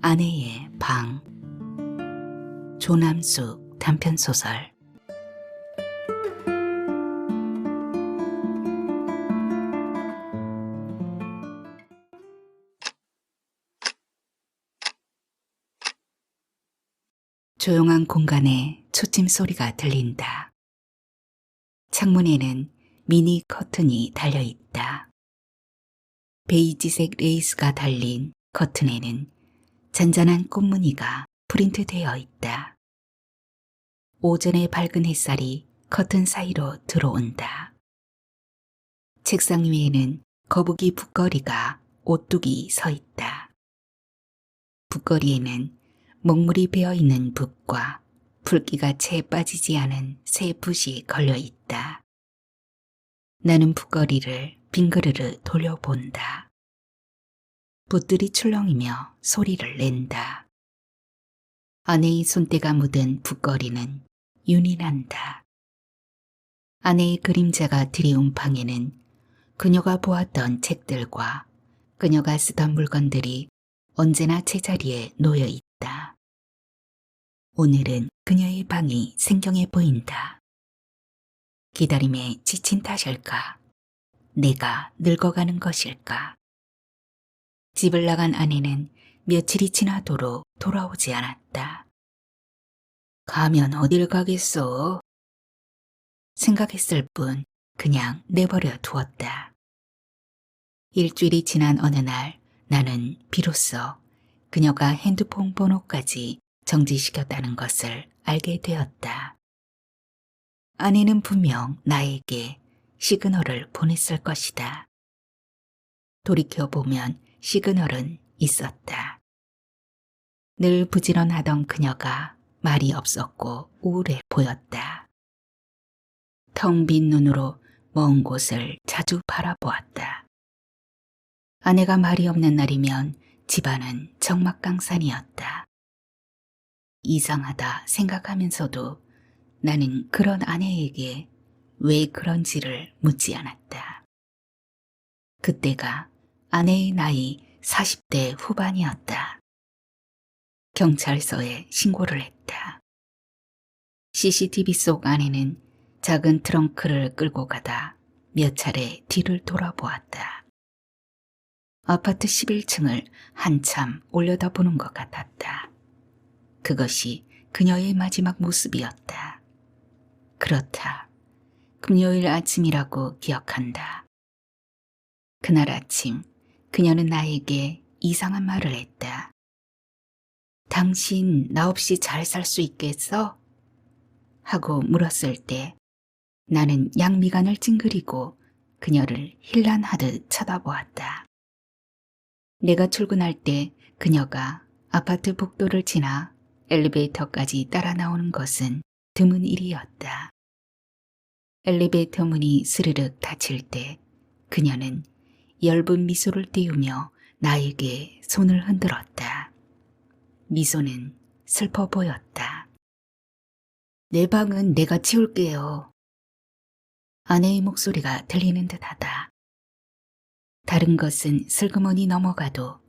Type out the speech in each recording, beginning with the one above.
아내의 방. 조남숙 단편소설. 조용한 공간에 초침 소리가 들린다. 창문에는 미니 커튼이 달려있다. 베이지색 레이스가 달린 커튼에는 잔잔한 꽃무늬가 프린트되어 있다. 오전의 밝은 햇살이 커튼 사이로 들어온다. 책상 위에는 거북이 붓거리가 오뚝이 서 있다. 붓거리에는 먹물이 배어있는 붓과 붉기가 채 빠지지 않은 새 붓이 걸려 있다. 나는 붓거리를 빙그르르 돌려본다. 붓들이 출렁이며 소리를 낸다. 아내의 손때가 묻은 붓거리는 윤이 난다. 아내의 그림자가 드리운 방에는 그녀가 보았던 책들과 그녀가 쓰던 물건들이 언제나 제자리에 놓여 있다. 오늘은 그녀의 방이 생경해 보인다. 기다림에 지친 탓일까? 내가 늙어가는 것일까? 집을 나간 아내는 며칠이 지나도록 돌아오지 않았다. 가면 어딜 가겠어? 생각했을 뿐 그냥 내버려 두었다. 일주일이 지난 어느 날 나는 비로소 그녀가 핸드폰 번호까지 정지시켰다는 것을 알게 되었다. 아내는 분명 나에게 시그널을 보냈을 것이다. 돌이켜보면 시그널은 있었다. 늘 부지런하던 그녀가 말이 없었고 우울해 보였다. 텅 빈 눈으로 먼 곳을 자주 바라보았다. 아내가 말이 없는 날이면 집안은 적막강산이었다. 이상하다 생각하면서도 나는 그런 아내에게 왜 그런지를 묻지 않았다. 그때가 아내의 나이 40대 후반이었다. 경찰서에 신고를 했다. CCTV 속 아내는 작은 트렁크를 끌고 가다 몇 차례 뒤를 돌아보았다. 아파트 11층을 한참 올려다보는 것 같았다. 그것이 그녀의 마지막 모습이었다. 그렇다. 금요일 아침이라고 기억한다. 그날 아침 그녀는 나에게 이상한 말을 했다. 당신 나 없이 잘 살 수 있겠어? 하고 물었을 때 나는 양미간을 찡그리고 그녀를 힐난하듯 쳐다보았다. 내가 출근할 때 그녀가 아파트 복도를 지나 엘리베이터까지 따라 나오는 것은 드문 일이었다. 엘리베이터 문이 스르륵 닫힐 때 그녀는 엷은 미소를 띄우며 나에게 손을 흔들었다. 미소는 슬퍼 보였다. 내 방은 내가 치울게요. 아내의 목소리가 들리는 듯하다. 다른 것은 슬그머니 넘어가도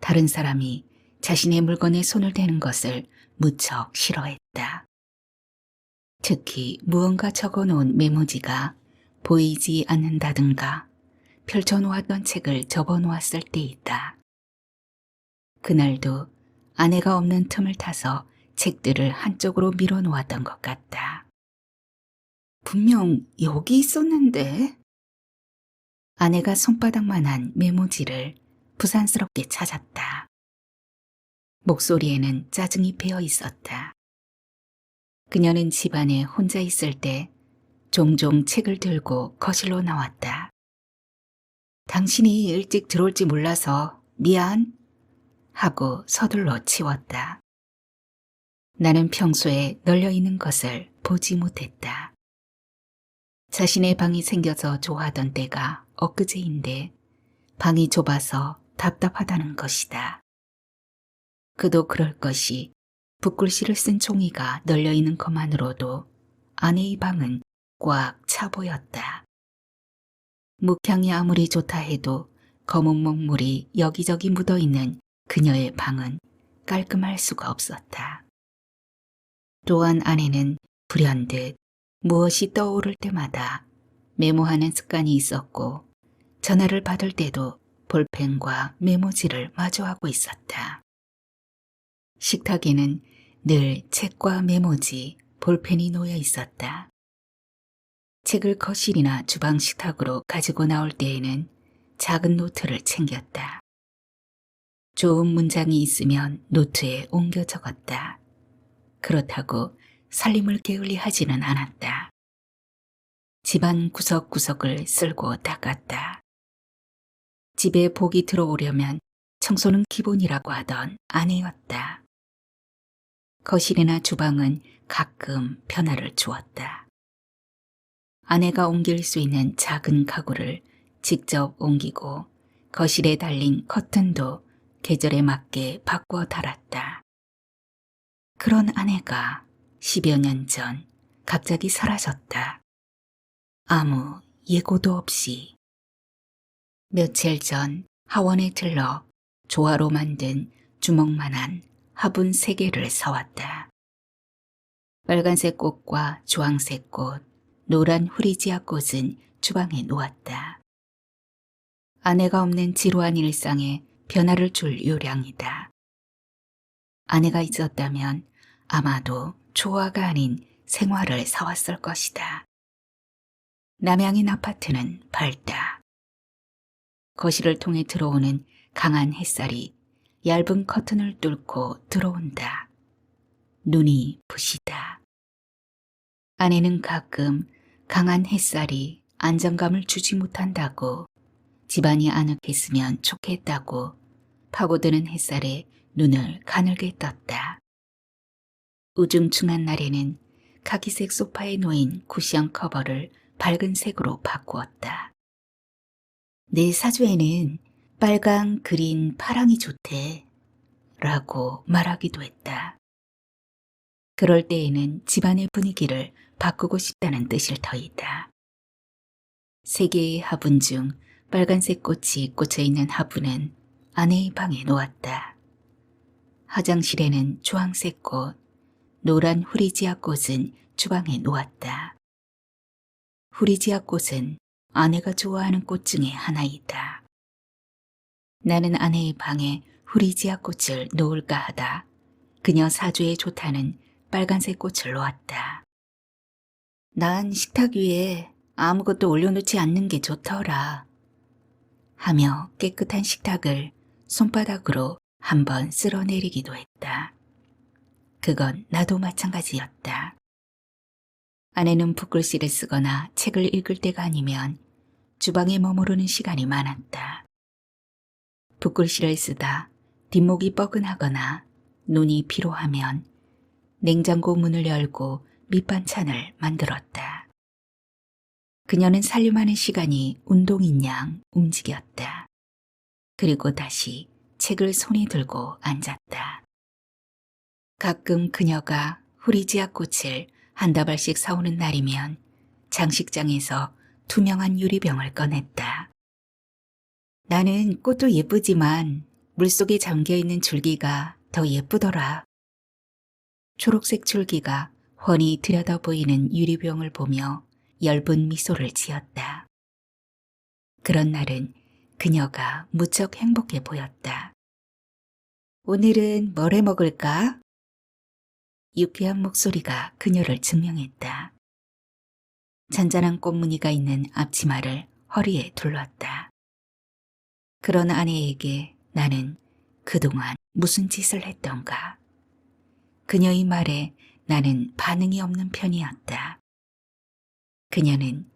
다른 사람이 자신의 물건에 손을 대는 것을 무척 싫어했다. 특히 무언가 적어놓은 메모지가 보이지 않는다든가 펼쳐놓았던 책을 접어놓았을 때이다. 그날도 아내가 없는 틈을 타서 책들을 한쪽으로 밀어놓았던 것 같다. 분명 여기 있었는데. 아내가 손바닥만한 메모지를 부산스럽게 찾았다. 목소리에는 짜증이 배어 있었다. 그녀는 집안에 혼자 있을 때 종종 책을 들고 거실로 나왔다. 당신이 일찍 들어올지 몰라서 미안 하고 서둘러 치웠다. 나는 평소에 널려있는 것을 보지 못했다. 자신의 방이 생겨서 좋아하던 때가 엊그제인데 방이 좁아서 답답하다는 것이다. 그도 그럴 것이 붓글씨를 쓴 종이가 널려있는 것만으로도 아내의 방은 꽉 차 보였다. 묵향이 아무리 좋다 해도 검은 먹물이 여기저기 묻어있는 그녀의 방은 깔끔할 수가 없었다. 또한 아내는 불현듯 무엇이 떠오를 때마다 메모하는 습관이 있었고 전화를 받을 때도 볼펜과 메모지를 마주하고 있었다. 식탁에는 늘 책과 메모지, 볼펜이 놓여 있었다. 책을 거실이나 주방 식탁으로 가지고 나올 때에는 작은 노트를 챙겼다. 좋은 문장이 있으면 노트에 옮겨 적었다. 그렇다고 살림을 게을리하지는 않았다. 집안 구석구석을 쓸고 닦았다. 집에 복이 들어오려면 청소는 기본이라고 하던 아내였다. 거실이나 주방은 가끔 변화를 주었다. 아내가 옮길 수 있는 작은 가구를 직접 옮기고 거실에 달린 커튼도 계절에 맞게 바꾸어 달았다. 그런 아내가 10여 년 전 갑자기 사라졌다. 아무 예고도 없이. 며칠 전 하원에 들러 조화로 만든 주먹만한 화분 3개를 사왔다. 빨간색 꽃과 주황색 꽃, 노란 후리지아 꽃은 주방에 놓았다. 아내가 없는 지루한 일상에 변화를 줄 요량이다. 아내가 있었다면 아마도 조화가 아닌 생화를 사왔을 것이다. 남양인 아파트는 밝다. 거실을 통해 들어오는 강한 햇살이 얇은 커튼을 뚫고 들어온다. 눈이 부시다. 아내는 가끔 강한 햇살이 안정감을 주지 못한다고, 집안이 아늑했으면 좋겠다고 파고드는 햇살에 눈을 가늘게 떴다. 우중충한 날에는 카키색 소파에 놓인 쿠션 커버를 밝은 색으로 바꾸었다. 내 사주에는 빨강, 그린, 파랑이 좋대 라고 말하기도 했다. 그럴 때에는 집안의 분위기를 바꾸고 싶다는 뜻일 터이다. 3개의 화분 중 빨간색 꽃이 꽂혀있는 화분은 아내의 방에 놓았다. 화장실에는 주황색 꽃, 노란 후리지아 꽃은 주방에 놓았다. 후리지아 꽃은 아내가 좋아하는 꽃 중에 하나이다. 나는 아내의 방에 후리지아 꽃을 놓을까 하다 그녀 사주에 좋다는 빨간색 꽃을 놓았다. 난 식탁 위에 아무것도 올려놓지 않는 게 좋더라 하며 깨끗한 식탁을 손바닥으로 한번 쓸어내리기도 했다. 그건 나도 마찬가지였다. 아내는 붓글씨를 쓰거나 책을 읽을 때가 아니면 주방에 머무르는 시간이 많았다. 붓글씨를 쓰다 뒷목이 뻐근하거나 눈이 피로하면 냉장고 문을 열고 밑반찬을 만들었다. 그녀는 살림하는 시간이 운동인 양 움직였다. 그리고 다시 책을 손에 들고 앉았다. 가끔 그녀가 후리지아 꽃을 한 다발씩 사오는 날이면 장식장에서 투명한 유리병을 꺼냈다. 나는 꽃도 예쁘지만 물속에 잠겨있는 줄기가 더 예쁘더라. 초록색 줄기가 훤히 들여다 보이는 유리병을 보며 엷은 미소를 지었다. 그런 날은 그녀가 무척 행복해 보였다. 오늘은 뭘 해 먹을까? 유쾌한 목소리가 그녀를 증명했다. 잔잔한 꽃무늬가 있는 앞치마를 허리에 둘렀다. 그런 아내에게 나는 그동안 무슨 짓을 했던가. 그녀의 말에 나는 반응이 없는 편이었다. 그녀는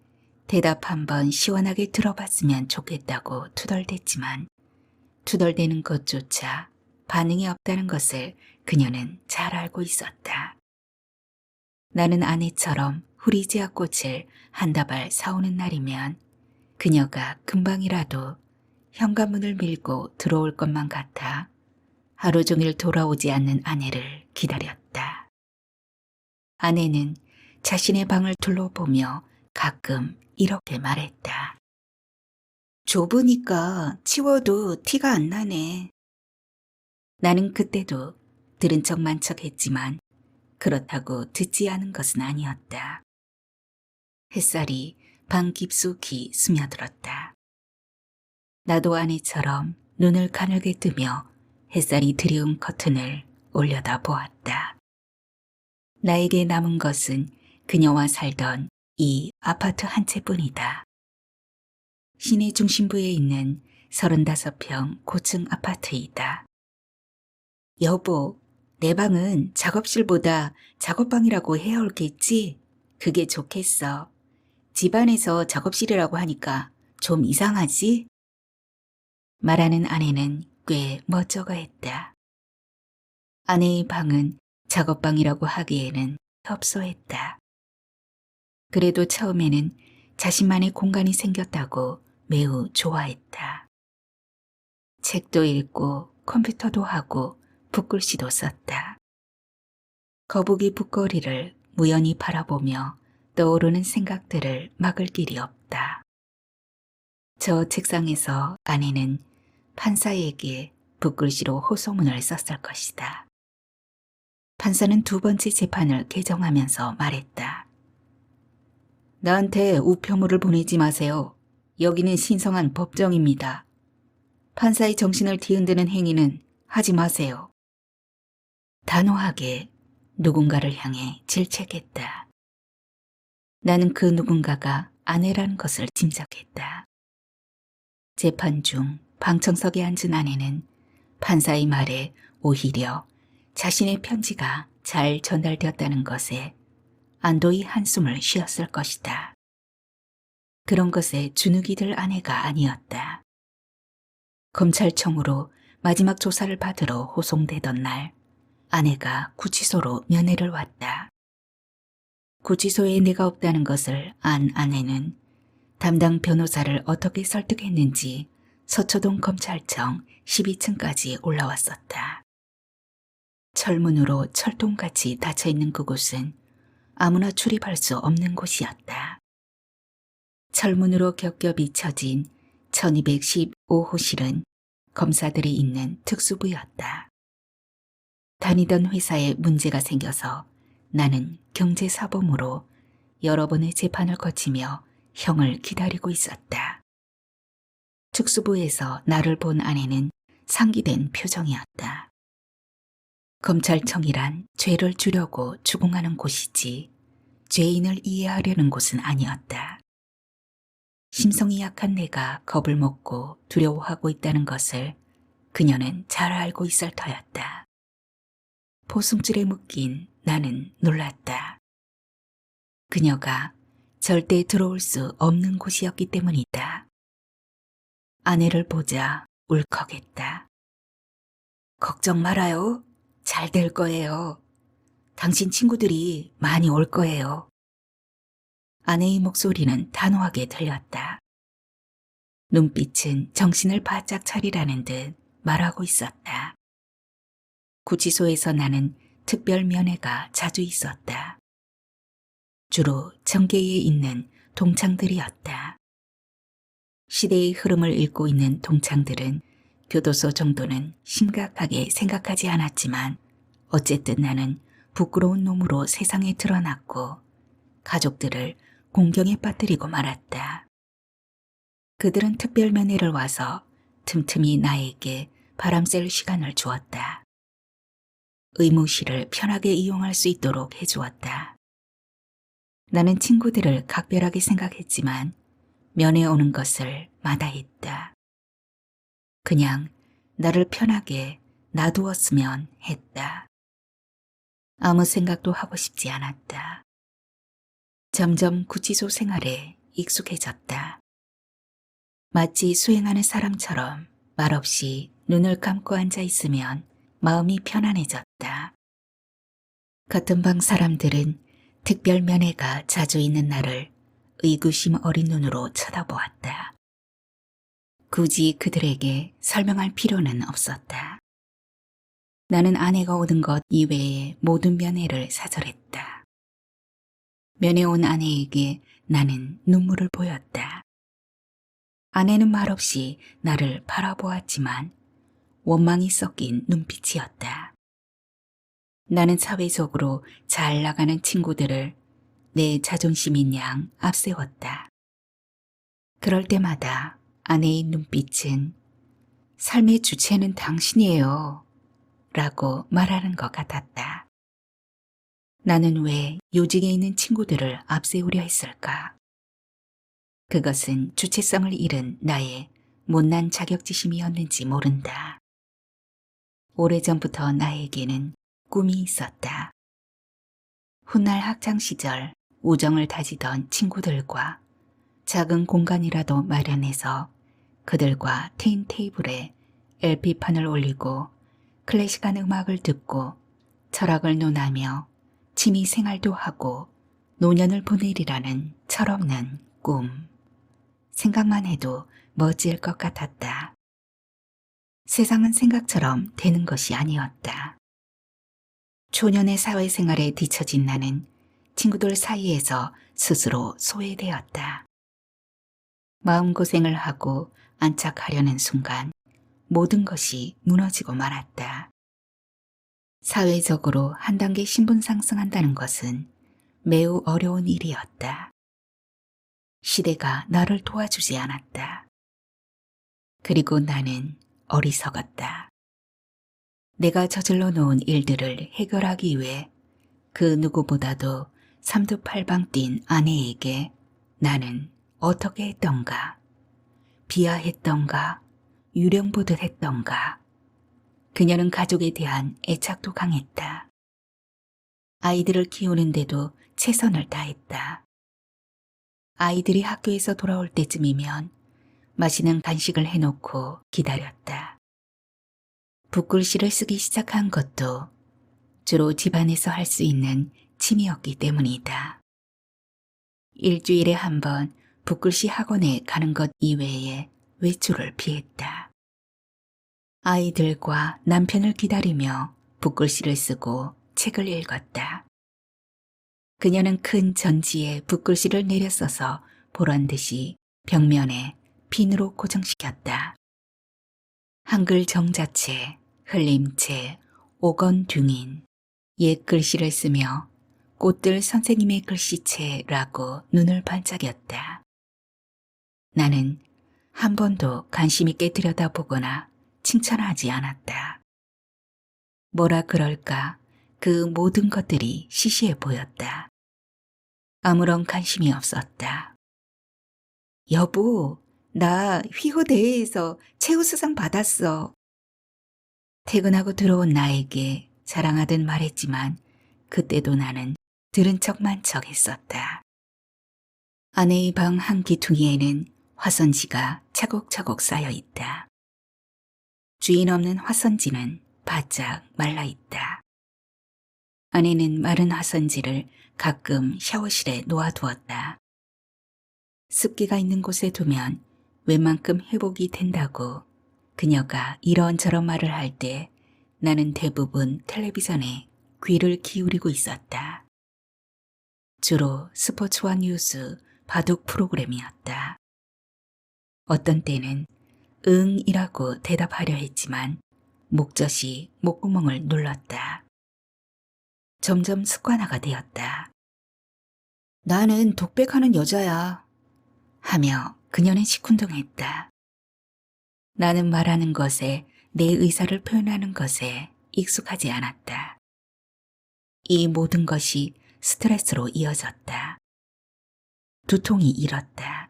대답 한번 시원하게 들어봤으면 좋겠다고 투덜댔지만 투덜대는 것조차 반응이 없다는 것을 그녀는 잘 알고 있었다. 나는 아내처럼 후리지아 꽃을 한 다발 사오는 날이면 그녀가 금방이라도 현관문을 밀고 들어올 것만 같아 하루 종일 돌아오지 않는 아내를 기다렸다. 아내는 자신의 방을 둘러보며 가끔 이렇게 말했다. 좁으니까 치워도 티가 안 나네. 나는 그때도 들은 척만 척했지만 그렇다고 듣지 않은 것은 아니었다. 햇살이 방 깊숙이 스며들었다. 나도 아내처럼 눈을 가늘게 뜨며 햇살이 드리운 커튼을 올려다 보았다. 나에게 남은 것은 그녀와 살던 이 아파트 한 채뿐이다. 시내 중심부에 있는 35평 고층 아파트이다. 여보, 내 방은 작업실보다 작업방이라고 해야 옳겠지? 그게 좋겠어. 집안에서 작업실이라고 하니까 좀 이상하지? 말하는 아내는 꽤 멋쩍어 했다. 아내의 방은 작업방이라고 하기에는 협소했다. 그래도 처음에는 자신만의 공간이 생겼다고 매우 좋아했다. 책도 읽고 컴퓨터도 하고 붓글씨도 썼다. 거북이 붓거리를 무연히 바라보며 떠오르는 생각들을 막을 길이 없다. 저 책상에서 아내는 판사에게 붓글씨로 호소문을 썼을 것이다. 판사는 두 번째 재판을 개정하면서 말했다. 나한테 우편물을 보내지 마세요. 여기는 신성한 법정입니다. 판사의 정신을 뒤흔드는 행위는 하지 마세요. 단호하게 누군가를 향해 질책했다. 나는 그 누군가가 아내라는 것을 짐작했다. 재판 중 방청석에 앉은 아내는 판사의 말에 오히려 자신의 편지가 잘 전달되었다는 것에 안도의 한숨을 쉬었을 것이다. 그런 것에 주눅이 들 아내가 아니었다. 검찰청으로 마지막 조사를 받으러 호송되던 날 아내가 구치소로 면회를 왔다. 구치소에 내가 없다는 것을 안 아내는 담당 변호사를 어떻게 설득했는지 서초동 검찰청 12층까지 올라왔었다. 철문으로 철통같이 닫혀있는 그곳은 아무나 출입할 수 없는 곳이었다. 철문으로 겹겹이 쳐진 1215호실은 검사들이 있는 특수부였다. 다니던 회사에 문제가 생겨서 나는 경제사범으로 여러 번의 재판을 거치며 형을 기다리고 있었다. 특수부에서 나를 본 아내는 상기된 표정이었다. 검찰청이란 죄를 주려고 추궁하는 곳이지 죄인을 이해하려는 곳은 아니었다. 심성이 약한 내가 겁을 먹고 두려워하고 있다는 것을 그녀는 잘 알고 있을 터였다. 포승줄에 묶인 나는 놀랐다. 그녀가 절대 들어올 수 없는 곳이었기 때문이다. 아내를 보자 울컥했다. 걱정 말아요. 잘 될 거예요. 당신 친구들이 많이 올 거예요. 아내의 목소리는 단호하게 들렸다. 눈빛은 정신을 바짝 차리라는 듯 말하고 있었다. 구치소에서 나는 특별 면회가 자주 있었다. 주로 정계에 있는 동창들이었다. 시대의 흐름을 읽고 있는 동창들은 교도소 정도는 심각하게 생각하지 않았지만 어쨌든 나는 부끄러운 놈으로 세상에 드러났고 가족들을 공경에 빠뜨리고 말았다. 그들은 특별 면회를 와서 틈틈이 나에게 바람 쐴 시간을 주었다. 의무실을 편하게 이용할 수 있도록 해주었다. 나는 친구들을 각별하게 생각했지만 면회 오는 것을 마다했다. 그냥 나를 편하게 놔두었으면 했다. 아무 생각도 하고 싶지 않았다. 점점 구치소 생활에 익숙해졌다. 마치 수행하는 사람처럼 말없이 눈을 감고 앉아 있으면 마음이 편안해졌다. 같은 방 사람들은 특별 면회가 자주 있는 나를 의구심 어린 눈으로 쳐다보았다. 굳이 그들에게 설명할 필요는 없었다. 나는 아내가 오는 것 이외의 모든 면회를 사절했다. 면회 온 아내에게 나는 눈물을 보였다. 아내는 말없이 나를 바라보았지만 원망이 섞인 눈빛이었다. 나는 사회적으로 잘 나가는 친구들을 내 자존심인 양 앞세웠다. 그럴 때마다 아내의 눈빛은 삶의 주체는 당신이에요 라고 말하는 것 같았다. 나는 왜 요직에 있는 친구들을 앞세우려 했을까? 그것은 주체성을 잃은 나의 못난 자격지심이었는지 모른다. 오래전부터 나에게는 꿈이 있었다. 훗날 학창시절 우정을 다지던 친구들과 작은 공간이라도 마련해서 그들과 틴테이블에 LP판을 올리고 클래식한 음악을 듣고 철학을 논하며 취미 생활도 하고 노년을 보내리라는 철없는 꿈. 생각만 해도 멋질 것 같았다. 세상은 생각처럼 되는 것이 아니었다. 초년의 사회생활에 뒤처진 나는 친구들 사이에서 스스로 소외되었다. 마음고생을 하고 안착하려는 순간 모든 것이 무너지고 말았다. 사회적으로 한 단계 신분 상승한다는 것은 매우 어려운 일이었다. 시대가 나를 도와주지 않았다. 그리고 나는 어리석었다. 내가 저질러 놓은 일들을 해결하기 위해 그 누구보다도 삼두팔방 뛴 아내에게 나는 어떻게 했던가, 비하했던가, 유령보듯 했던가. 그녀는 가족에 대한 애착도 강했다. 아이들을 키우는데도 최선을 다했다. 아이들이 학교에서 돌아올 때쯤이면 맛있는 간식을 해놓고 기다렸다. 붓글씨를 쓰기 시작한 것도 주로 집안에서 할 수 있는 취미였기 때문이다. 일주일에 한 번 붓글씨 학원에 가는 것 이외에 외출을 피했다. 아이들과 남편을 기다리며 붓글씨를 쓰고 책을 읽었다. 그녀는 큰 전지에 붓글씨를 내려 써서 보란 듯이 벽면에 핀으로 고정시켰다. 한글 정자체, 흘림체, 오건둥인, 옛 글씨를 쓰며 꽃들 선생님의 글씨체라고 눈을 반짝였다. 나는 한 번도 관심 있게 들여다보거나 칭찬하지 않았다. 뭐라 그럴까 그 모든 것들이 시시해 보였다. 아무런 관심이 없었다. 여보, 나 휘호대회에서 최우수상 받았어. 퇴근하고 들어온 나에게 자랑하듯 말했지만 그때도 나는 들은 척만 척 했었다. 아내의 방 한 귀퉁이에는 화선지가 차곡차곡 쌓여 있다. 주인 없는 화선지는 바짝 말라 있다. 아내는 마른 화선지를 가끔 샤워실에 놓아두었다. 습기가 있는 곳에 두면 웬만큼 회복이 된다고 그녀가 이런저런 말을 할 때 나는 대부분 텔레비전에 귀를 기울이고 있었다. 주로 스포츠와 뉴스, 바둑 프로그램이었다. 어떤 때는 응이라고 대답하려 했지만 목젖이 목구멍을 눌렀다. 점점 습관화가 되었다. 나는 독백하는 여자야 하며 그녀는 시큰둥했다. 나는 말하는 것에 내 의사를 표현하는 것에 익숙하지 않았다. 이 모든 것이 스트레스로 이어졌다. 두통이 일었다.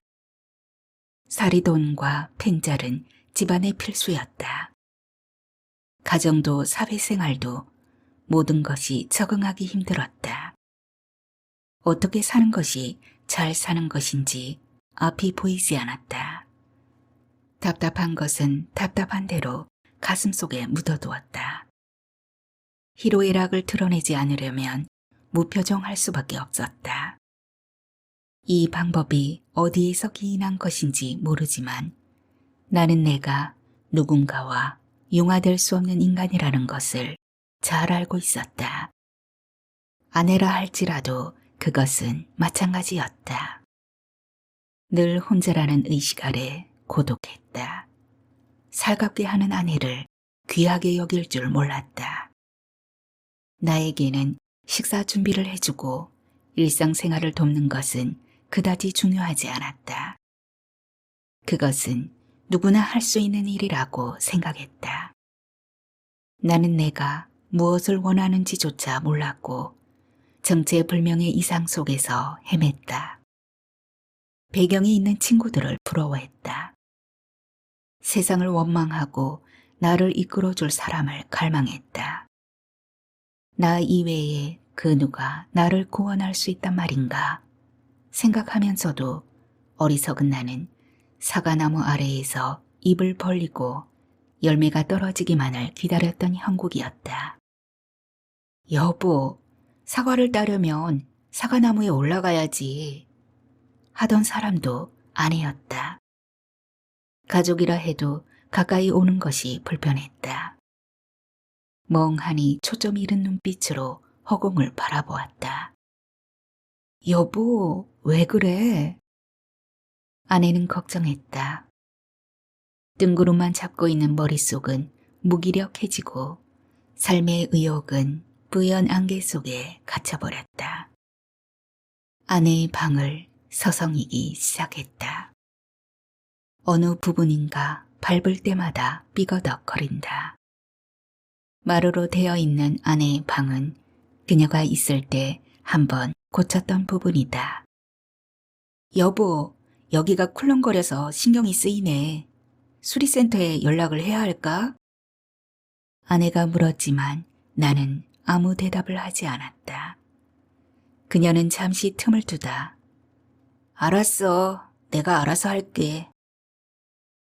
사리돈과 펜잘은 집안의 필수였다. 가정도 사회생활도 모든 것이 적응하기 힘들었다. 어떻게 사는 것이 잘 사는 것인지 앞이 보이지 않았다. 답답한 것은 답답한 대로 가슴속에 묻어두었다. 희로애락을 드러내지 않으려면 무표정할 수밖에 없었다. 이 방법이 어디에서 기인한 것인지 모르지만 나는 내가 누군가와 융화될 수 없는 인간이라는 것을 잘 알고 있었다. 아내라 할지라도 그것은 마찬가지였다. 늘 혼자라는 의식 아래 고독했다. 살갑게 하는 아내를 귀하게 여길 줄 몰랐다. 나에게는 식사 준비를 해주고 일상생활을 돕는 것은 그다지 중요하지 않았다. 그것은 누구나 할 수 있는 일이라고 생각했다. 나는 내가 무엇을 원하는지조차 몰랐고 정체불명의 이상 속에서 헤맸다. 배경이 있는 친구들을 부러워했다. 세상을 원망하고 나를 이끌어줄 사람을 갈망했다. 나 이외에 그 누가 나를 구원할 수 있단 말인가 생각하면서도 어리석은 나는 사과나무 아래에서 입을 벌리고 열매가 떨어지기만을 기다렸던 형국이었다. 여보, 사과를 따려면 사과나무에 올라가야지 하던 사람도 아내였다. 가족이라 해도 가까이 오는 것이 불편했다. 멍하니 초점 잃은 눈빛으로 허공을 바라보았다. 여보, 왜 그래? 아내는 걱정했다. 뜬구름만 잡고 있는 머릿속은 무기력해지고 삶의 의욕은 뿌연 안개 속에 갇혀버렸다. 아내의 방을 서성이기 시작했다. 어느 부분인가 밟을 때마다 삐거덕거린다. 마루로 되어 있는 아내의 방은 그녀가 있을 때 한번 고쳤던 부분이다. 여보, 여기가 쿨렁거려서 신경이 쓰이네. 수리센터에 연락을 해야 할까? 아내가 물었지만 나는 아무 대답을 하지 않았다. 그녀는 잠시 틈을 두다. 알았어. 내가 알아서 할게.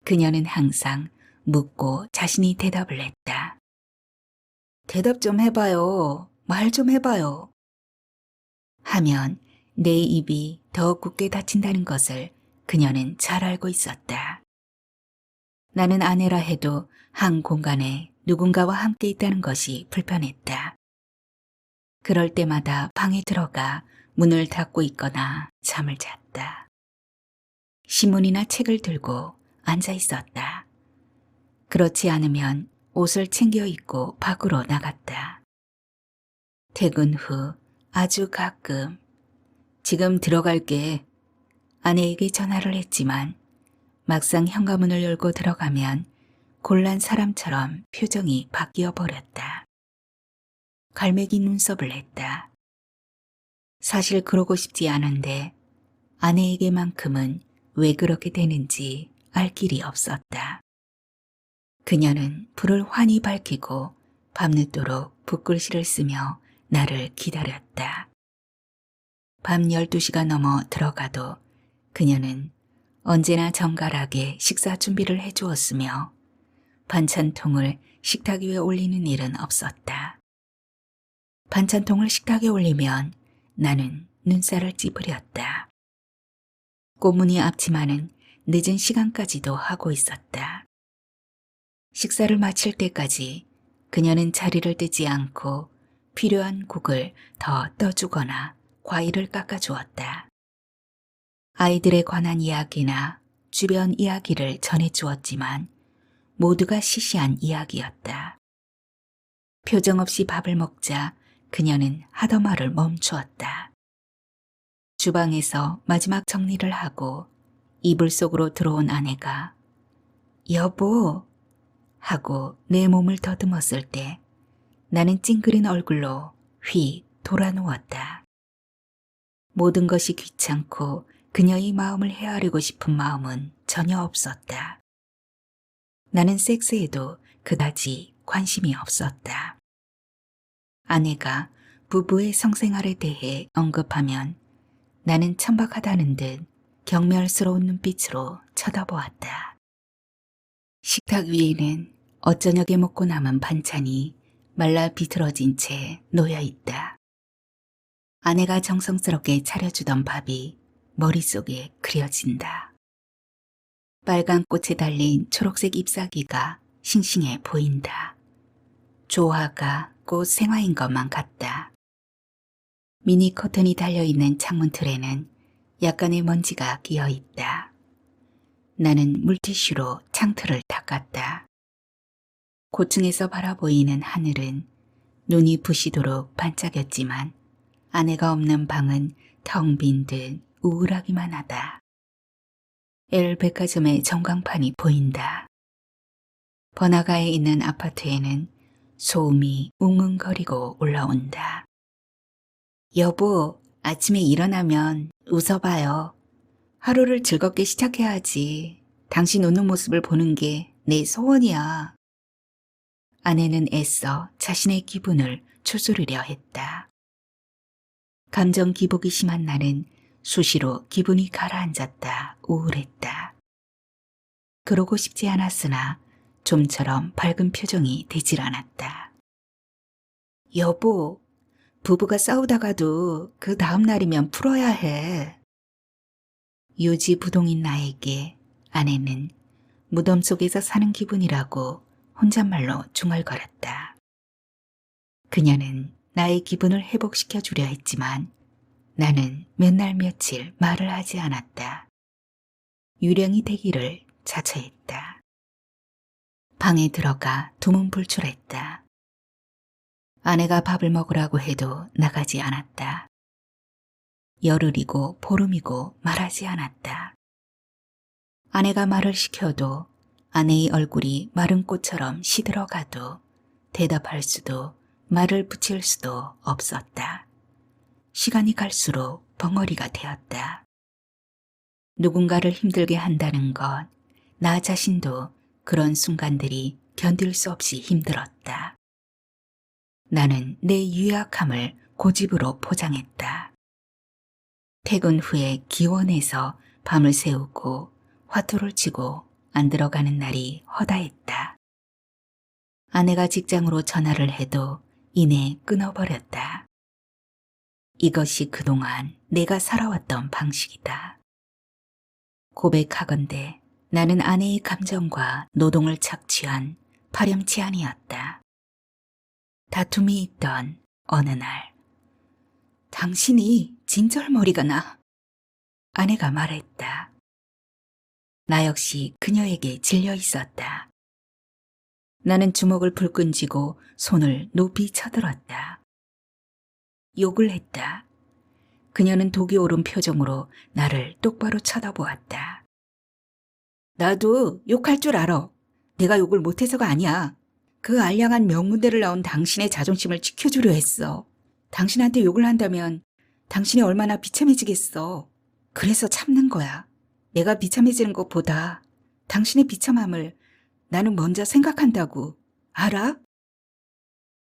그녀는 항상 묻고 자신이 대답을 했다. 대답 좀 해봐요. 말 좀 해봐요. 하면 내 입이 더 굳게 닫힌다는 것을 그녀는 잘 알고 있었다. 나는 아내라 해도 한 공간에 누군가와 함께 있다는 것이 불편했다. 그럴 때마다 방에 들어가 문을 닫고 있거나 잠을 잤다. 신문이나 책을 들고 앉아 있었다. 그렇지 않으면 옷을 챙겨 입고 밖으로 나갔다. 퇴근 후 아주 가끔 지금 들어갈게. 아내에게 전화를 했지만 막상 현관문을 열고 들어가면 곤란 사람처럼 표정이 바뀌어 버렸다. 갈매기 눈썹을 했다. 사실 그러고 싶지 않은데 아내에게만큼은 왜 그렇게 되는지 알 길이 없었다. 그녀는 불을 환히 밝히고 밤늦도록 붓글씨를 쓰며 나를 기다렸다. 밤 12시가 넘어 들어가도 그녀는 언제나 정갈하게 식사 준비를 해주었으며 반찬통을 식탁 위에 올리는 일은 없었다. 반찬통을 식탁에 올리면 나는 눈살을 찌푸렸다. 꽃무늬 앞치마는 늦은 시간까지도 하고 있었다. 식사를 마칠 때까지 그녀는 자리를 뜨지 않고 필요한 국을 더 떠주거나 과일을 깎아주었다. 아이들에 관한 이야기나 주변 이야기를 전해주었지만 모두가 시시한 이야기였다. 표정 없이 밥을 먹자 그녀는 하던 말을 멈추었다. 주방에서 마지막 정리를 하고 이불 속으로 들어온 아내가 여보 하고 내 몸을 더듬었을 때 나는 찡그린 얼굴로 휙 돌아누웠다. 모든 것이 귀찮고 그녀의 마음을 헤아리고 싶은 마음은 전혀 없었다. 나는 섹스에도 그다지 관심이 없었다. 아내가 부부의 성생활에 대해 언급하면 나는 천박하다는 듯 경멸스러운 눈빛으로 쳐다보았다. 식탁 위에는 어쩌녁에 먹고 남은 반찬이 말라 비틀어진 채 놓여있다. 아내가 정성스럽게 차려주던 밥이 머릿속에 그려진다. 빨간 꽃에 달린 초록색 잎사귀가 싱싱해 보인다. 조화가 꽃 생화인 것만 같다. 미니 커튼이 달려있는 창문 틀에는 약간의 먼지가 끼어있다. 나는 물티슈로 창틀을 닦았다. 고층에서 바라보이는 하늘은 눈이 부시도록 반짝였지만 아내가 없는 방은 텅 빈 듯 우울하기만 하다. L백화점의 전광판이 보인다. 번화가에 있는 아파트에는 소음이 웅웅거리고 올라온다. 여보, 아침에 일어나면 웃어봐요. 하루를 즐겁게 시작해야지. 당신 웃는 모습을 보는 게 내 소원이야. 아내는 애써 자신의 기분을 추스르려 했다. 감정 기복이 심한 날은 수시로 기분이 가라앉았다 우울했다. 그러고 싶지 않았으나 좀처럼 밝은 표정이 되질 않았다. 여보, 부부가 싸우다가도 그 다음 날이면 풀어야 해. 유지부동인 나에게 아내는 무덤 속에서 사는 기분이라고 혼잣말로 중얼거렸다. 그녀는 나의 기분을 회복시켜 주려 했지만 나는 몇 날 며칠 말을 하지 않았다. 유령이 되기를 자처했다. 방에 들어가 두문불출했다. 아내가 밥을 먹으라고 해도 나가지 않았다. 열흘이고 보름이고 말하지 않았다. 아내가 말을 시켜도 아내의 얼굴이 마른 꽃처럼 시들어가도 대답할 수도 말을 붙일 수도 없었다. 시간이 갈수록 벙어리가 되었다. 누군가를 힘들게 한다는 것, 나 자신도 그런 순간들이 견딜 수 없이 힘들었다. 나는 내 유약함을 고집으로 포장했다. 퇴근 후에 기원해서 밤을 새우고 화투를 치고 안 들어가는 날이 허다했다. 아내가 직장으로 전화를 해도 이내 끊어버렸다. 이것이 그동안 내가 살아왔던 방식이다. 고백하건대 나는 아내의 감정과 노동을 착취한 파렴치한이었다. 다툼이 있던 어느 날, 당신이 진절머리가 나. 아내가 말했다. 나 역시 그녀에게 질려 있었다. 나는 주먹을 불끈 쥐고 손을 높이 쳐들었다. 욕을 했다. 그녀는 독이 오른 표정으로 나를 똑바로 쳐다보았다. 나도 욕할 줄 알아. 내가 욕을 못해서가 아니야. 그 알량한 명문대를 나온 당신의 자존심을 지켜주려 했어. 당신한테 욕을 한다면 당신이 얼마나 비참해지겠어. 그래서 참는 거야. 내가 비참해지는 것보다 당신의 비참함을 나는 먼저 생각한다고. 알아?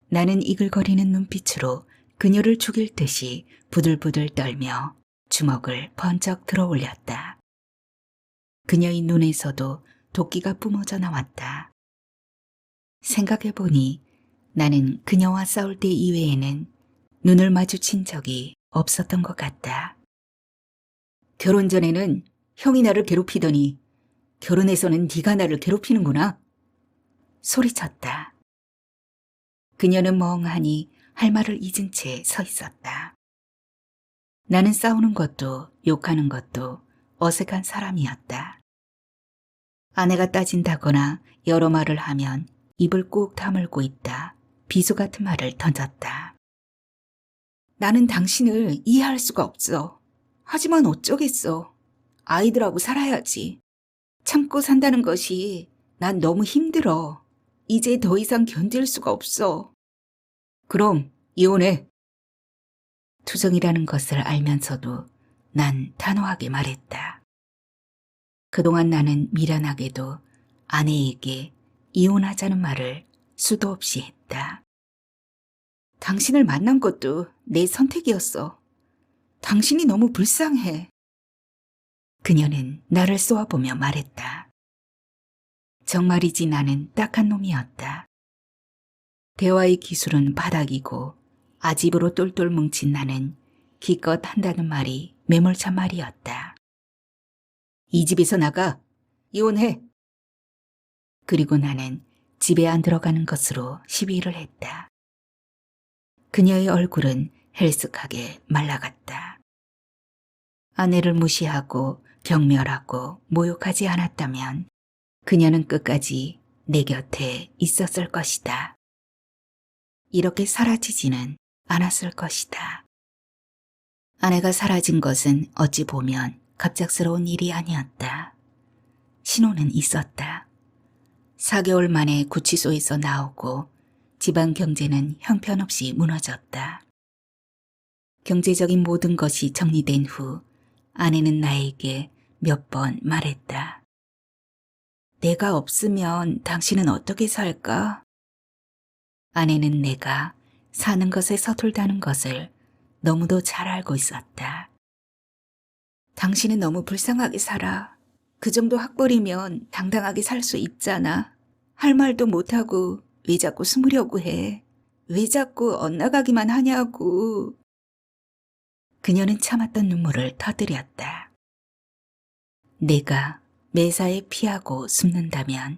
나는 이글거리는 눈빛으로 그녀를 죽일 듯이 부들부들 떨며 주먹을 번쩍 들어 올렸다. 그녀의 눈에서도 도끼가 뿜어져 나왔다. 생각해보니 나는 그녀와 싸울 때 이외에는 눈을 마주친 적이 없었던 것 같다. 결혼 전에는 형이 나를 괴롭히더니 결혼해서는 네가 나를 괴롭히는구나. 소리쳤다. 그녀는 멍하니 할 말을 잊은 채 서 있었다. 나는 싸우는 것도 욕하는 것도 어색한 사람이었다. 아내가 따진다거나 여러 말을 하면 입을 꾹 다물고 있다. 비수 같은 말을 던졌다. 나는 당신을 이해할 수가 없어. 하지만 어쩌겠어. 아이들하고 살아야지. 참고 산다는 것이 난 너무 힘들어. 이제 더 이상 견딜 수가 없어. 그럼 이혼해. 투정이라는 것을 알면서도 난 단호하게 말했다. 그동안 나는 미련하게도 아내에게 이혼하자는 말을 수도 없이 했다. 당신을 만난 것도 내 선택이었어. 당신이 너무 불쌍해. 그녀는 나를 쏘아보며 말했다. 정말이지 나는 딱한 놈이었다. 대화의 기술은 바닥이고 아집으로 똘똘 뭉친 나는 기껏 한다는 말이 매몰찬 말이었다. 이 집에서 나가. 이혼해. 그리고 나는 집에 안 들어가는 것으로 시위를 했다. 그녀의 얼굴은 헬쓱하게 말라갔다. 아내를 무시하고 경멸하고 모욕하지 않았다면 그녀는 끝까지 내 곁에 있었을 것이다. 이렇게 사라지지는 않았을 것이다. 아내가 사라진 것은 어찌 보면 갑작스러운 일이 아니었다. 신호는 있었다. 4개월 만에 구치소에서 나오고 집안 경제는 형편없이 무너졌다. 경제적인 모든 것이 정리된 후 아내는 나에게 몇 번 말했다. 내가 없으면 당신은 어떻게 살까? 아내는 내가 사는 것에 서툴다는 것을 너무도 잘 알고 있었다. 당신은 너무 불쌍하게 살아. 그 정도 학벌이면 당당하게 살 수 있잖아. 할 말도 못하고 왜 자꾸 숨으려고 해. 왜 자꾸 엇나가기만 하냐고. 그녀는 참았던 눈물을 터뜨렸다. 내가 매사에 피하고 숨는다면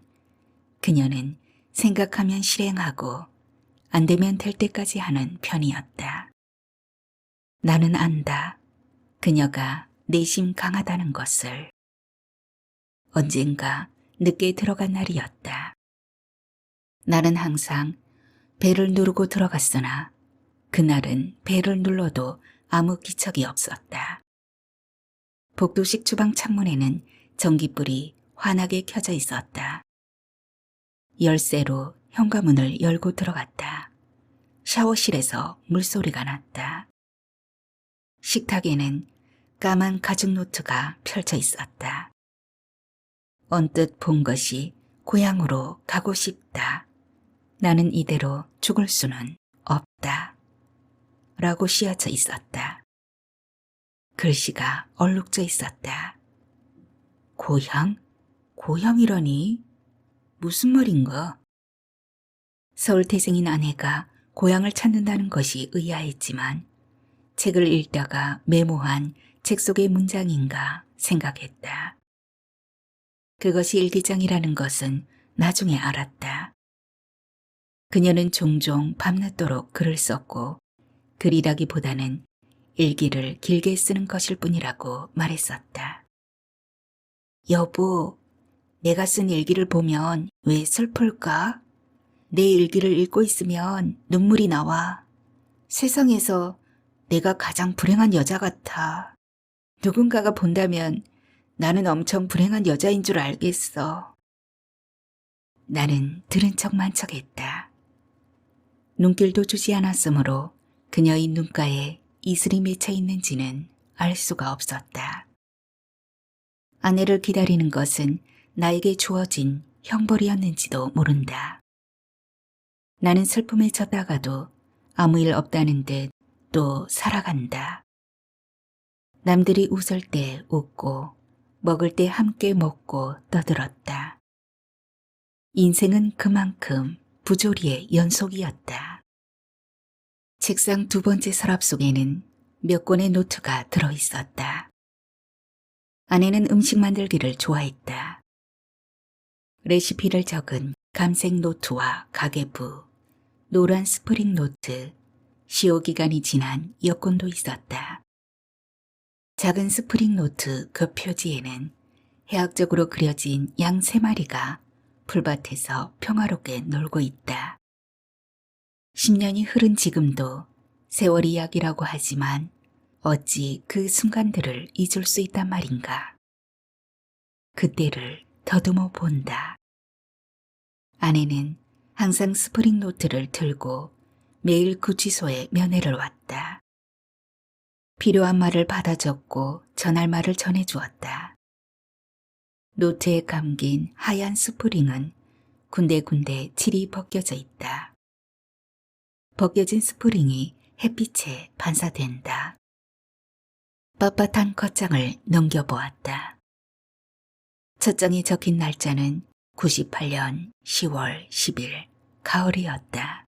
그녀는 생각하면 실행하고 안 되면 될 때까지 하는 편이었다. 나는 안다. 그녀가 내심 강하다는 것을. 언젠가 늦게 들어간 날이었다. 나는 항상 배를 누르고 들어갔으나 그날은 배를 눌러도 아무 기척이 없었다. 복도식 주방 창문에는 전깃불이 환하게 켜져 있었다. 열쇠로 현관문을 열고 들어갔다. 샤워실에서 물소리가 났다. 식탁에는 까만 가죽 노트가 펼쳐 있었다. 언뜻 본 것이 고향으로 가고 싶다. 나는 이대로 죽을 수는 없다. 라고 씌어져 있었다. 글씨가 얼룩져 있었다. 고향? 고향이라니? 무슨 말인가? 서울 태생인 아내가 고향을 찾는다는 것이 의아했지만 책을 읽다가 메모한 책 속의 문장인가 생각했다. 그것이 일기장이라는 것은 나중에 알았다. 그녀는 종종 밤늦도록 글을 썼고 글이라기보다는 일기를 길게 쓰는 것일 뿐이라고 말했었다. 여보, 내가 쓴 일기를 보면 왜 슬플까? 내 일기를 읽고 있으면 눈물이 나와. 세상에서 내가 가장 불행한 여자 같아. 누군가가 본다면 나는 엄청 불행한 여자인 줄 알겠어. 나는 들은 척만 척했다. 눈길도 주지 않았으므로 그녀의 눈가에 이슬이 맺혀 있는지는 알 수가 없었다. 아내를 기다리는 것은 나에게 주어진 형벌이었는지도 모른다. 나는 슬픔에 젖다가도 아무 일 없다는 듯 또 살아간다. 남들이 웃을 때 웃고 먹을 때 함께 먹고 떠들었다. 인생은 그만큼 부조리의 연속이었다. 책상 2번째 서랍 속에는 몇 권의 노트가 들어있었다. 아내는 음식 만들기를 좋아했다. 레시피를 적은 감색 노트와 가계부, 노란 스프링 노트, 시효기간이 지난 여권도 있었다. 작은 스프링 노트 그 표지에는 해학적으로 그려진 양 3마리가 풀밭에서 평화롭게 놀고 있다. 10년이 흐른 지금도 세월 이야기라고 하지만 어찌 그 순간들을 잊을 수 있단 말인가. 그때를 더듬어 본다. 아내는 항상 스프링 노트를 들고 매일 구치소에 면회를 왔다. 필요한 말을 받아 적고 전할 말을 전해주었다. 노트에 감긴 하얀 스프링은 군데군데 칠이 벗겨져 있다. 벗겨진 스프링이 햇빛에 반사된다. 빳빳한 겉장을 넘겨보았다. 첫 장에 적힌 날짜는 98년 10월 10일 가을이었다.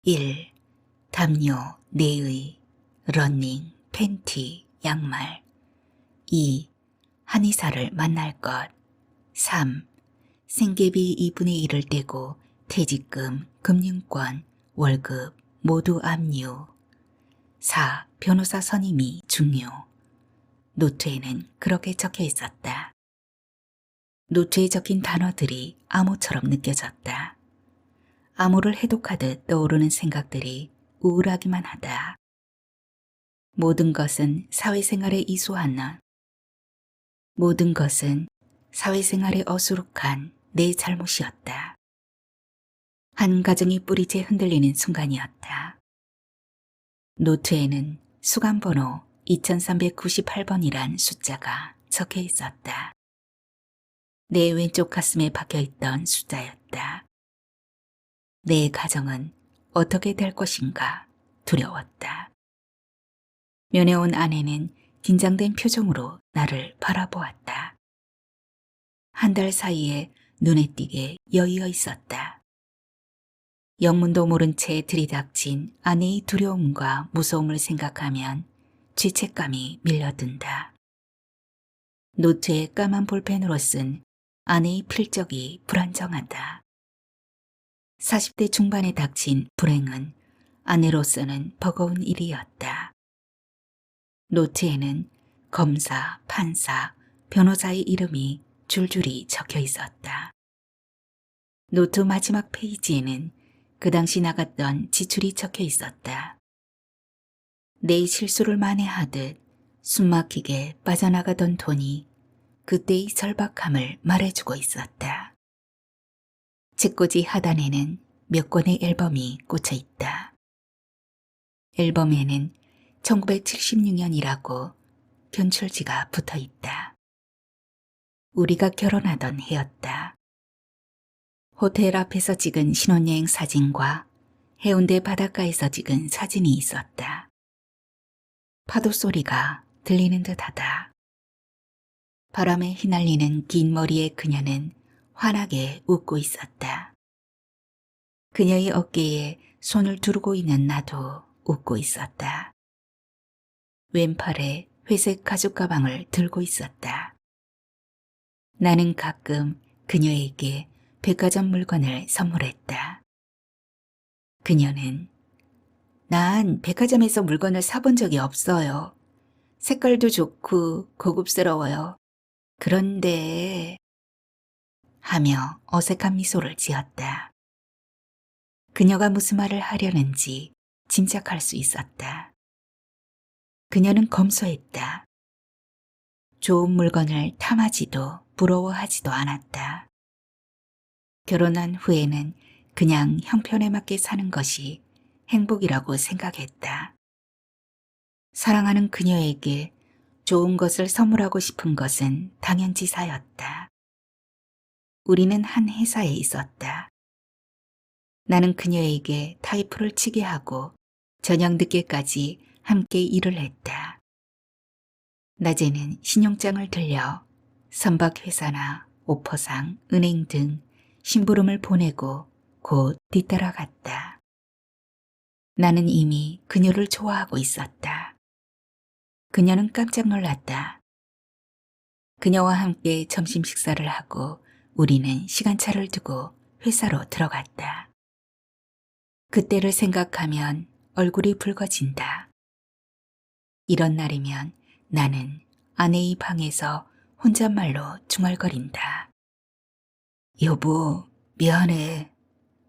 1. 담요, 내의, 러닝, 팬티, 양말. 2. 한의사를 만날 것. 3. 생계비 2분의 1을 떼고 퇴직금, 금융권, 월급 모두 압류. 4. 변호사 선임이 중요. 노트에는 그렇게 적혀 있었다. 노트에 적힌 단어들이 암호처럼 느껴졌다. 암호를 해독하듯 떠오르는 생각들이 우울하기만 하다. 모든 것은 사회생활에 이수하는, 모든 것은 사회생활에 어수룩한 내 잘못이었다. 한 가정이 뿌리째 흔들리는 순간이었다. 노트에는 수감번호 2398번이란 숫자가 적혀 있었다. 내 왼쪽 가슴에 박혀있던 숫자였다. 내 가정은 어떻게 될 것인가 두려웠다. 면회 온 아내는 긴장된 표정으로 나를 바라보았다. 한 달 사이에 눈에 띄게 여의어 있었다. 영문도 모른 채 들이닥친 아내의 두려움과 무서움을 생각하면 죄책감이 밀려든다. 노트에 까만 볼펜으로 쓴 아내의 필적이 불안정하다. 40대 중반에 닥친 불행은 아내로서는 버거운 일이었다. 노트에는 검사, 판사, 변호사의 이름이 줄줄이 적혀 있었다. 노트 마지막 페이지에는 그 당시 나갔던 지출이 적혀 있었다. 내 실수를 만회하듯 숨막히게 빠져나가던 돈이 그때의 절박함을 말해주고 있었다. 책꽂이 하단에는 몇 권의 앨범이 꽂혀 있다. 앨범에는 1976년이라고 견출지가 붙어 있다. 우리가 결혼하던 해였다. 호텔 앞에서 찍은 신혼여행 사진과 해운대 바닷가에서 찍은 사진이 있었다. 파도 소리가 들리는 듯하다. 바람에 휘날리는 긴 머리의 그녀는 환하게 웃고 있었다. 그녀의 어깨에 손을 두르고 있는 나도 웃고 있었다. 왼팔에 회색 가죽 가방을 들고 있었다. 나는 가끔 그녀에게 백화점 물건을 선물했다. 그녀는 난 백화점에서 물건을 사본 적이 없어요. 색깔도 좋고 고급스러워요. 그런데 하며 어색한 미소를 지었다. 그녀가 무슨 말을 하려는지 짐작할 수 있었다. 그녀는 검소했다. 좋은 물건을 탐하지도 부러워하지도 않았다. 결혼한 후에는 그냥 형편에 맞게 사는 것이 행복이라고 생각했다. 사랑하는 그녀에게 좋은 것을 선물하고 싶은 것은 당연지사였다. 우리는 한 회사에 있었다. 나는 그녀에게 타이프를 치게 하고 저녁 늦게까지 함께 일을 했다. 낮에는 신용장을 들려 선박회사나 오퍼상, 은행 등 심부름을 보내고 곧 뒤따라갔다. 나는 이미 그녀를 좋아하고 있었다. 그녀는 깜짝 놀랐다. 그녀와 함께 점심 식사를 하고 우리는 시간차를 두고 회사로 들어갔다. 그때를 생각하면 얼굴이 붉어진다. 이런 날이면 나는 아내의 방에서 혼잣말로 중얼거린다. 여보, 미안해.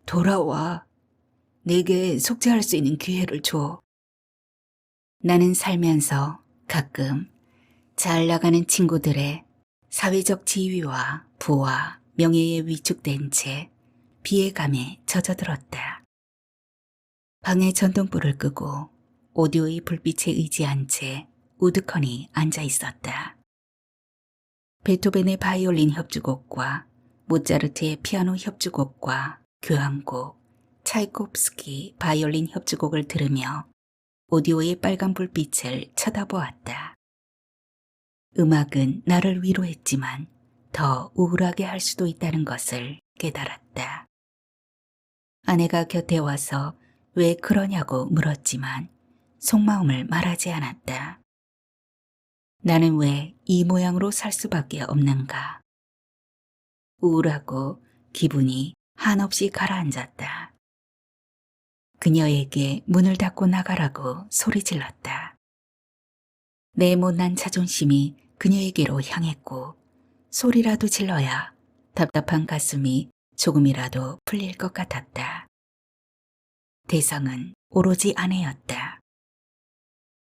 돌아와. 내게 속죄할 수 있는 기회를 줘. 나는 살면서 가끔 잘 나가는 친구들의 사회적 지위와 부와 명예에 위축된 채 비애감에 젖어들었다. 방에 전등불을 끄고 오디오의 불빛에 의지한 채 우두커니 앉아 있었다. 베토벤의 바이올린 협주곡과 모차르트의 피아노 협주곡과 교향곡, 차이콥스키 바이올린 협주곡을 들으며 오디오의 빨간 불빛을 쳐다보았다. 음악은 나를 위로했지만 더 우울하게 할 수도 있다는 것을 깨달았다. 아내가 곁에 와서 왜 그러냐고 물었지만 속마음을 말하지 않았다. 나는 왜 이 모양으로 살 수밖에 없는가? 우울하고 기분이 한없이 가라앉았다. 그녀에게 문을 닫고 나가라고 소리질렀다. 내 못난 자존심이 그녀에게로 향했고 소리라도 질러야 답답한 가슴이 조금이라도 풀릴 것 같았다. 대상은 오로지 아내였다.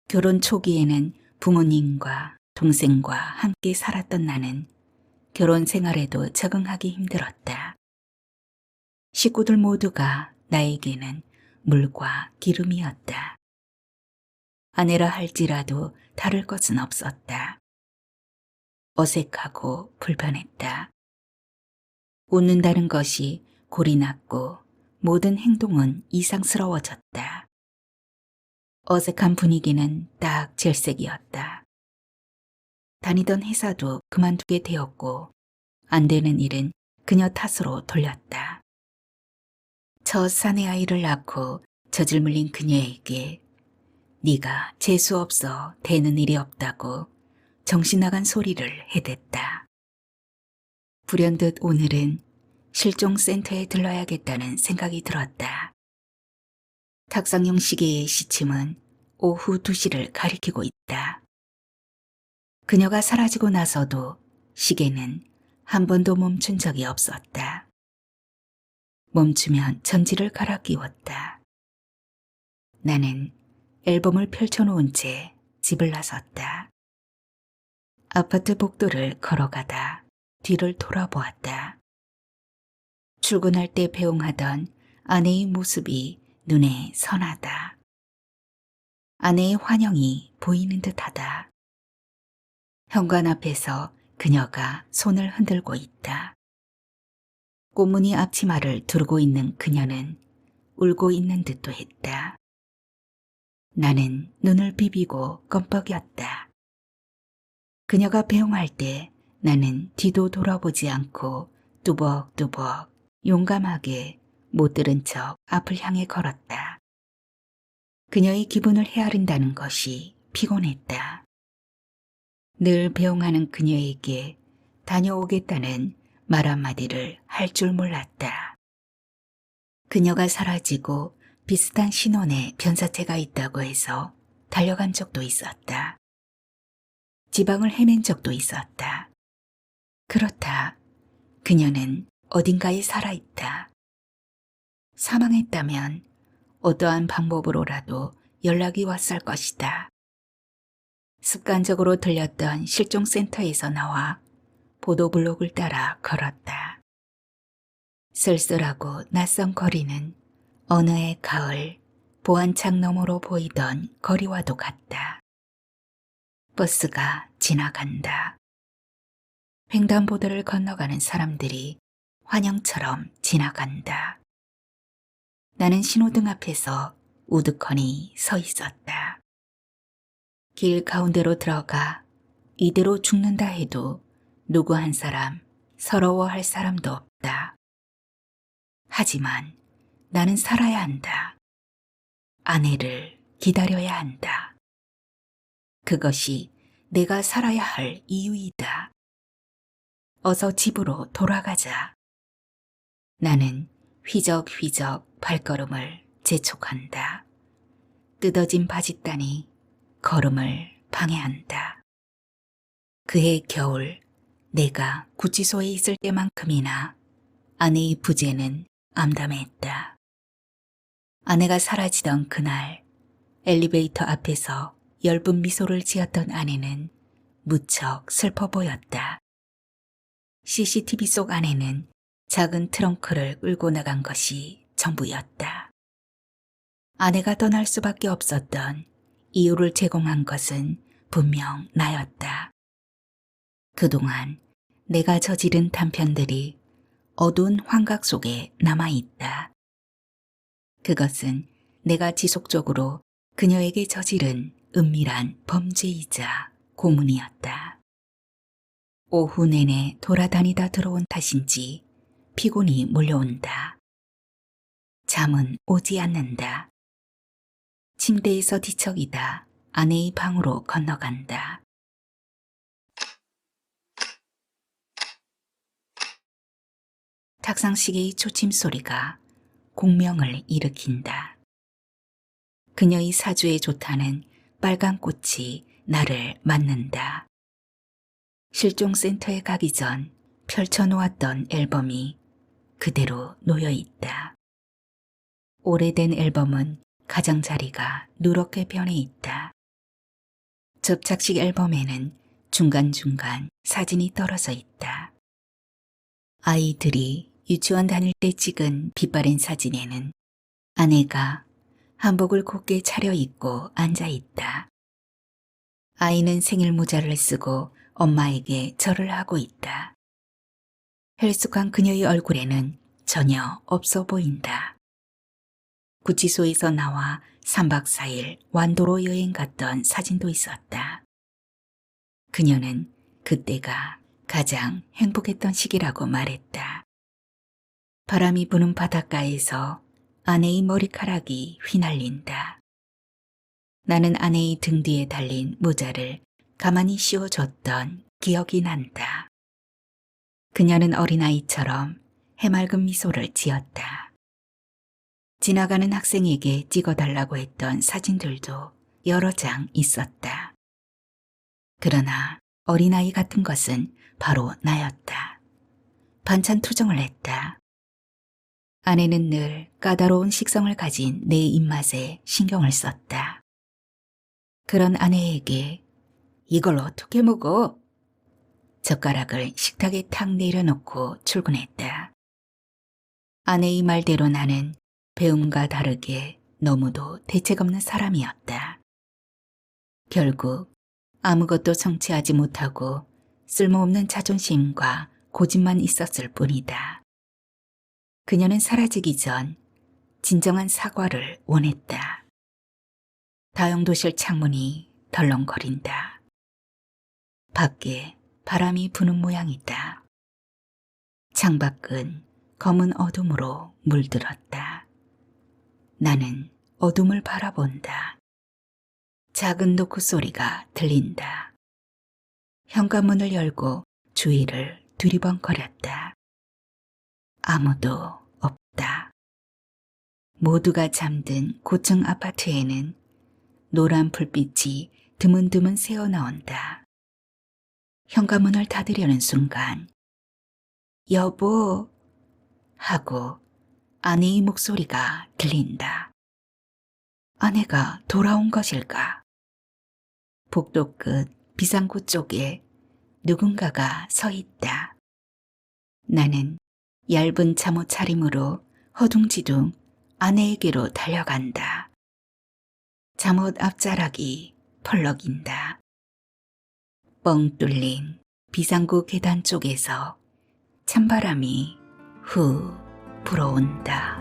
결혼 초기에는 부모님과 동생과 함께 살았던 나는 결혼 생활에도 적응하기 힘들었다. 식구들 모두가 나에게는 물과 기름이었다. 아내라 할지라도 다를 것은 없었다. 어색하고 불편했다. 웃는다는 것이 골이 났고 모든 행동은 이상스러워졌다. 어색한 분위기는 딱 질색이었다. 다니던 회사도 그만두게 되었고 안 되는 일은 그녀 탓으로 돌렸다. 첫 사내 아이를 낳고 젖을 물린 그녀에게 네가 재수없어 되는 일이 없다고 정신나간 소리를 해댔다. 불현듯 오늘은 실종센터에 들러야겠다는 생각이 들었다. 탁상용 시계의 시침은 오후 2시를 가리키고 있다. 그녀가 사라지고 나서도 시계는 한 번도 멈춘 적이 없었다. 멈추면 전지를 갈아 끼웠다. 나는 앨범을 펼쳐놓은 채 집을 나섰다. 아파트 복도를 걸어가다 뒤를 돌아보았다. 출근할 때 배웅하던 아내의 모습이 눈에 선하다. 아내의 환영이 보이는 듯하다. 현관 앞에서 그녀가 손을 흔들고 있다. 꽃무늬 앞치마를 두르고 있는 그녀는 울고 있는 듯도 했다. 나는 눈을 비비고 껌뻑였다. 그녀가 배웅할 때 나는 뒤도 돌아보지 않고 뚜벅뚜벅 용감하게 못 들은 척 앞을 향해 걸었다. 그녀의 기분을 헤아린다는 것이 피곤했다. 늘 배웅하는 그녀에게 다녀오겠다는 말 한마디를 할 줄 몰랐다. 그녀가 사라지고 비슷한 신혼의 변사체가 있다고 해서 달려간 적도 있었다. 지방을 헤맨 적도 있었다. 그렇다. 그녀는 어딘가에 살아있다. 사망했다면 어떠한 방법으로라도 연락이 왔을 것이다. 습관적으로 들렸던 실종센터에서 나와 보도블록을 따라 걸었다. 쓸쓸하고 낯선 거리는 어느 해 가을 보안창 너머로 보이던 거리와도 같다. 버스가 지나간다. 횡단보도를 건너가는 사람들이 환영처럼 지나간다. 나는 신호등 앞에서 우두커니 서 있었다. 길 가운데로 들어가 이대로 죽는다 해도 누구 한 사람 서러워할 사람도 없다. 하지만 나는 살아야 한다. 아내를 기다려야 한다. 그것이 내가 살아야 할 이유이다. 어서 집으로 돌아가자. 나는 휘적휘적 발걸음을 재촉한다. 뜯어진 바짓단이 걸음을 방해한다. 그해 겨울 내가 구치소에 있을 때만큼이나 아내의 부재는 암담했다. 아내가 사라지던 그날 엘리베이터 앞에서 엷은 미소를 지었던 아내는 무척 슬퍼 보였다. CCTV 속 안에는 작은 트렁크를 끌고 나간 것이 전부였다. 아내가 떠날 수밖에 없었던 이유를 제공한 것은 분명 나였다. 그동안 내가 저지른 단편들이 어두운 환각 속에 남아있다. 그것은 내가 지속적으로 그녀에게 저지른 은밀한 범죄이자 고문이었다. 오후 내내 돌아다니다 들어온 탓인지 피곤이 몰려온다. 잠은 오지 않는다. 침대에서 뒤척이다 아내의 방으로 건너간다. 탁상시계의 초침 소리가 공명을 일으킨다. 그녀의 사주에 좋다는 빨간 꽃이 나를 맞는다. 실종센터에 가기 전 펼쳐놓았던 앨범이 그대로 놓여있다. 오래된 앨범은 가장자리가 누렇게 변해 있다. 접착식 앨범에는 중간중간 사진이 떨어져 있다. 아이들이 유치원 다닐 때 찍은 빛바랜 사진에는 아내가 한복을 곱게 차려입고 앉아 있다. 아이는 생일 모자를 쓰고 엄마에게 절을 하고 있다. 헬쑥한 그녀의 얼굴에는 전혀 없어 보인다. 구치소에서 나와 3박 4일 완도로 여행 갔던 사진도 있었다. 그녀는 그때가 가장 행복했던 시기라고 말했다. 바람이 부는 바닷가에서 아내의 머리카락이 휘날린다. 나는 아내의 등 뒤에 달린 모자를 가만히 씌워줬던 기억이 난다. 그녀는 어린아이처럼 해맑은 미소를 지었다. 지나가는 학생에게 찍어달라고 했던 사진들도 여러 장 있었다. 그러나 어린아이 같은 것은 바로 나였다. 반찬 투정을 했다. 아내는 늘 까다로운 식성을 가진 내 입맛에 신경을 썼다. 그런 아내에게 이걸 어떻게 먹어? 젓가락을 식탁에 탁 내려놓고 출근했다. 아내의 말대로 나는 배움과 다르게 너무도 대책 없는 사람이었다. 결국 아무것도 성취하지 못하고 쓸모없는 자존심과 고집만 있었을 뿐이다. 그녀는 사라지기 전 진정한 사과를 원했다. 다용도실 창문이 덜렁거린다. 밖에 바람이 부는 모양이다. 창밖은 검은 어둠으로 물들었다. 나는 어둠을 바라본다. 작은 노크 소리가 들린다. 현관문을 열고 주위를 두리번거렸다. 아무도 없다. 모두가 잠든 고층 아파트에는 노란 불빛이 드문드문 새어나온다. 현관문을 닫으려는 순간 여보 하고 아내의 목소리가 들린다. 아내가 돌아온 것일까? 복도 끝 비상구 쪽에 누군가가 서 있다. 나는 얇은 잠옷 차림으로 허둥지둥 아내에게로 달려간다. 잠옷 앞자락이 펄럭인다. 뻥 뚫린 비상구 계단 쪽에서 찬바람이 후 불어온다.